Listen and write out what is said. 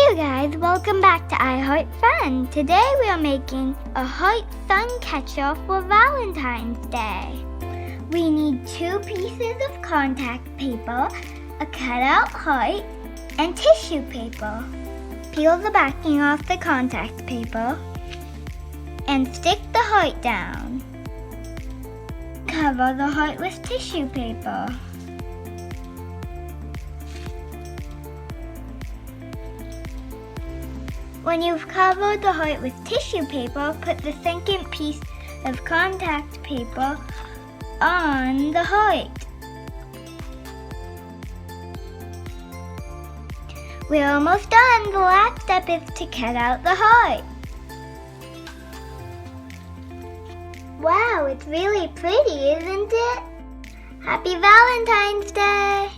Hey guys, welcome back to I Heart Fun. Today we are making a heart Suncatcher for Valentine's Day. We need 2 pieces of contact paper, a cutout heart, and tissue paper. Peel the backing off the contact paper and stick the heart down. Cover the heart with tissue paper. When you've covered the heart with tissue paper, put the second piece of contact paper on the heart. We're almost done. The last step is to cut out the heart. Wow, it's really pretty, isn't it? Happy Valentine's Day!